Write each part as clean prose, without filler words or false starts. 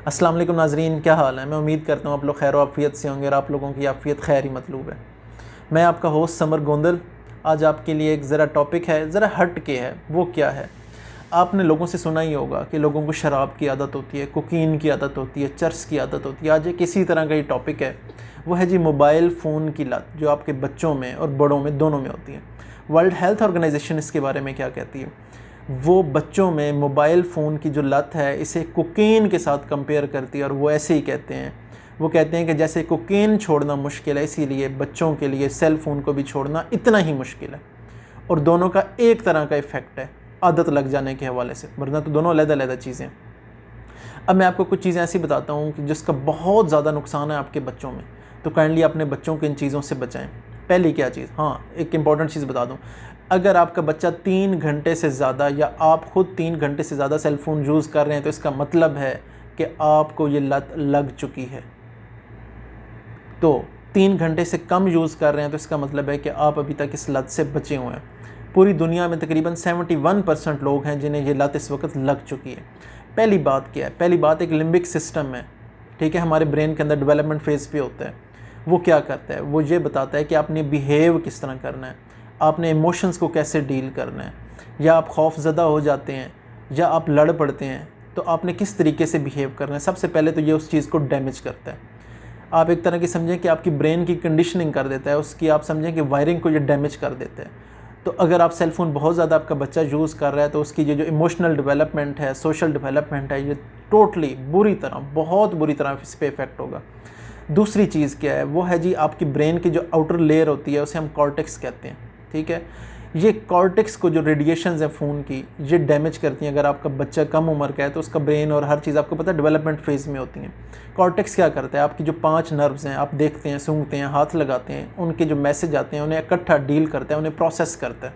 अस्सलाम वालेकुम नाज़रीन, क्या हाल है। मैं उम्मीद करता हूँ आप लोग खैर आफ़ियत से होंगे और आप लोगों की आफ़ियत खैर ही मतलूब है। मैं आपका होस्ट समर गोंदल। आज आपके लिए एक ज़रा टॉपिक है, ज़रा हट के है। वो क्या है, आपने लोगों से सुना ही होगा कि लोगों को शराब की आदत होती है, कोकीन की आदत होती है, चर्स की आदत होती है। आज एक इसी तरह का ये टॉपिक है, वो है जी मोबाइल फ़ोन की लत, जो आपके बच्चों में और बड़ों में दोनों में होती है। वर्ल्ड हेल्थ ऑर्गेनाइजेशन इसके बारे में क्या कहती है, वो बच्चों में मोबाइल फ़ोन की जो लत है इसे कोकीन के साथ कंपेयर करती है। और वो ऐसे ही कहते हैं, वो कहते हैं कि जैसे कोकीन छोड़ना मुश्किल है, इसीलिए बच्चों के लिए सेल फ़ोन को भी छोड़ना इतना ही मुश्किल है। और दोनों का एक तरह का इफ़ेक्ट है आदत लग जाने के हवाले से, वरना तो दोनों अलग-अलग चीज़ें। अब मैं आपको कुछ चीज़ें ऐसी बताता हूँ कि जिसका बहुत ज़्यादा नुकसान है आपके बच्चों में, तो काइंडली अपने बच्चों को इन चीज़ों से बचाएं। पहली क्या चीज़, हाँ एक इम्पॉर्टेंट चीज़ बता दूँ, अगर आपका बच्चा 3 घंटे से ज़्यादा या आप खुद 3 घंटे से ज़्यादा सेल फ़ोन यूज़ कर रहे हैं, तो इसका मतलब है कि आपको ये लत लग चुकी है। तो 3 घंटे से कम यूज़ कर रहे हैं तो इसका मतलब है कि आप अभी तक इस लत से बचे हुए हैं। पूरी दुनिया में तकरीबन 71% लोग हैं जिन्हें ये लत इस वक्त लग चुकी है। पहली बात क्या है, पहली बात एक लिम्बिक सिस्टम है, ठीक है, हमारे ब्रेन के अंदर डेवलपमेंट फेज़ पे होता है। वो क्या करता है, वो ये बताता है कि आपने बिहेव किस तरह करना है, आपने इमोशंस को कैसे डील करना है, या आप खौफज़दा हो जाते हैं या आप लड़ पड़ते हैं तो आपने किस तरीके से बिहेव करना है। सबसे पहले तो ये उस चीज़ को डैमेज करता है। आप एक तरह की समझें कि आपकी ब्रेन की कंडीशनिंग कर देता है, उसकी आप समझें कि वायरिंग को ये डैमेज कर देता है। तो अगर आप सेल फ़ोन बहुत ज़्यादा आपका बच्चा यूज़ कर रहा है तो उसकी ये जो इमोशनल डेवलपमेंट है, सोशल डेवलपमेंट है, ये टोटली बुरी तरह, बहुत बुरी तरह इस पर इफ़ेक्ट होगा। दूसरी चीज़ क्या है, वो है जी आपकी ब्रेन की जो आउटर लेयर होती है उसे हम कॉर्टेक्स कहते हैं, ठीक है। ये कॉर्टेक्स को जो रेडिएशंस हैं फ़ोन की, ये डैमेज करती हैं। अगर आपका बच्चा कम उम्र का है तो उसका ब्रेन और हर चीज़ आपको पता है डेवलपमेंट फेज़ में होती हैं। कॉर्टेक्स क्या करता है, आपकी जो 5 नर्व्स हैं, आप देखते हैं, सूंघते हैं, हाथ लगाते हैं, उनके जो मैसेज आते हैं उन्हें इकट्ठा डील करता है, उन्हें प्रोसेस करता है।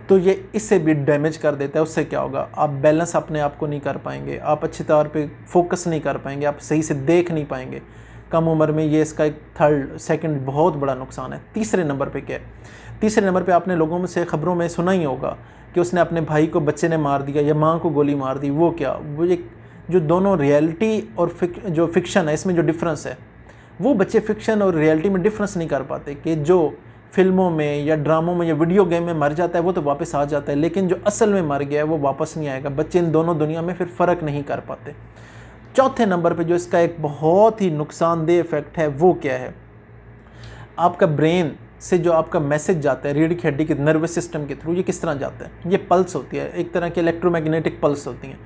तो ये इससे भी डैमेज कर देता है। उससे क्या होगा, आप बैलेंस अपने आप को नहीं कर पाएंगे, आप अच्छे तौर पे फोकस नहीं कर पाएंगे, आप सही से देख नहीं पाएंगे। कम उम्र में ये इसका एक सेकंड बहुत बड़ा नुकसान है। तीसरे नंबर पे क्या है, तीसरे नंबर पे आपने लोगों में से ख़बरों में सुना ही होगा कि उसने अपने भाई को बच्चे ने मार दिया या माँ को गोली मार दी। वो क्या, वो एक जो दोनों रियलिटी और जो फिक्शन है इसमें जो डिफरेंस है, वो बच्चे फिक्शन और रियलिटी में डिफरेंस नहीं कर पाते कि जो फिल्मों में या ड्रामों में या वीडियो गेम में मर जाता है वो तो वापस आ जाता है, लेकिन जो असल में मर गया है वो वापस नहीं आएगा। बच्चे इन दोनों दुनिया में फिर फ़र्क नहीं कर पाते। चौथे नंबर पे जो इसका एक बहुत ही नुकसानदेह इफेक्ट है वो क्या है, आपका ब्रेन से जो आपका मैसेज जाता है रीढ़ की हड्डी के नर्वस सिस्टम के थ्रू, ये किस तरह जाता है, ये पल्स होती है, एक तरह की इलेक्ट्रोमैग्नेटिक पल्स होती हैं।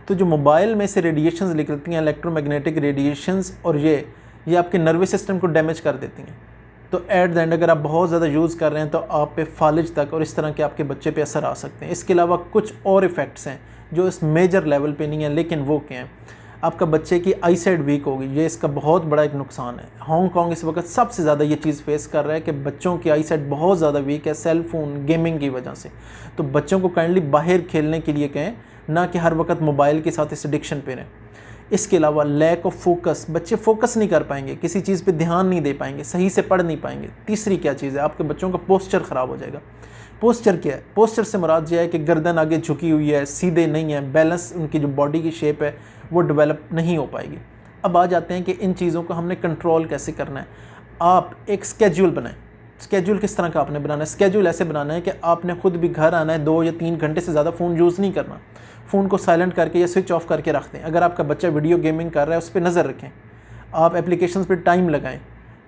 तो जो मोबाइल में से रेडिएशंस निकलती हैं, इलेक्ट्रोमैग्नेटिक रेडिएशंस, और ये आपके नर्वस सिस्टम को डैमेज कर देती हैं। तो एट द एंड अगर आप बहुत ज़्यादा यूज़ कर रहे हैं तो आप पे फालिज तक और इस तरह के आपके बच्चे पे असर आ सकते हैं। इसके अलावा कुछ और इफ़ेक्ट्स हैं जो इस मेजर लेवल पे नहीं है, लेकिन वो क्या हैं, आपका बच्चे की आई साइड वीक होगी, ये इसका बहुत बड़ा एक नुकसान है। हांगकांग इस वक्त सबसे ज़्यादा ये चीज़ फेस कर रहा है कि बच्चों की आई साइड बहुत ज़्यादा वीक है सेल फ़ोन गेमिंग की वजह से। तो बच्चों को काइंडली बाहर खेलने के लिए कहें, ना कि हर वक्त मोबाइल के साथ इस एडिक्शन पे रहें। इसके अलावा लैक ऑफ फोकस, बच्चे फोकस नहीं कर पाएंगे, किसी चीज़ पे ध्यान नहीं दे पाएंगे, सही से पढ़ नहीं पाएंगे। तीसरी क्या चीज़ है, आपके बच्चों का पोस्चर ख़राब हो जाएगा। पोस्चर क्या है, पोस्चर से मुराद यह है कि गर्दन आगे झुकी हुई है, सीधे नहीं है, बैलेंस उनकी जो बॉडी की शेप है वो डेवलप नहीं हो पाएगी। अब आ जाते हैं कि इन चीज़ों को हमने कंट्रोल कैसे करना है। आप एक स्केड्यूल बनाएं। स्केड्यूल किस तरह का आपने बनाना है, स्केड्यूल ऐसे बनाना है कि आपने खुद भी घर आना है, 2 या 3 घंटे से ज़्यादा फ़ोन यूज़ नहीं करना। फ़ोन को साइलेंट करके या स्विच ऑफ करके रख दें। अगर आपका बच्चा वीडियो गेमिंग कर रहा है उस पर नज़र रखें। आप एप्लीकेशंस पे टाइम लगाएं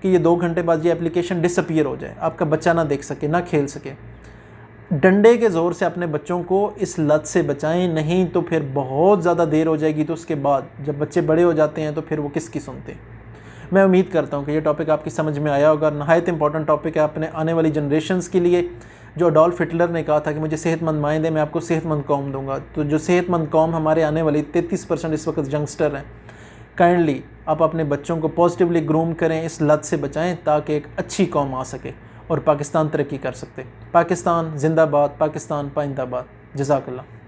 कि ये 2 घंटे बाद ये एप्लीकेशन डिसअपीयर हो जाए, आपका बच्चा ना देख सके, ना खेल सके। डंडे के ज़ोर से अपने बच्चों को इस लत से बचाएं, नहीं तो फिर बहुत ज़्यादा देर हो जाएगी। तो उसके बाद जब बच्चे बड़े हो जाते हैं तो फिर वो किसकी सुनते हैं। मैं उम्मीद करता हूँ कि ये टॉपिक आपकी समझ में आया होगा। नहायत इंपॉर्टेंट टॉपिक है अपने आने वाली जनरेशन्स के लिए। जो अडोल्फ हिटलर ने कहा था कि मुझे सेहतमंद माएँ दें, मैं आपको सेहतमंद कौम दूंगा। तो जो सेहतमंद कौम हमारे आने वाली 33% इस वक्त यंगस्टर हैं, काइंडली आप अपने बच्चों को पॉजिटिवली ग्रूम करें, इस लत से बचाएं ताकि एक अच्छी कौम आ सके और पाकिस्तान तरक्की कर सकते। पाकिस्तान जिंदाबाद, पाकिस्तान पाइंदाबाद। जज़ाकल्लाह।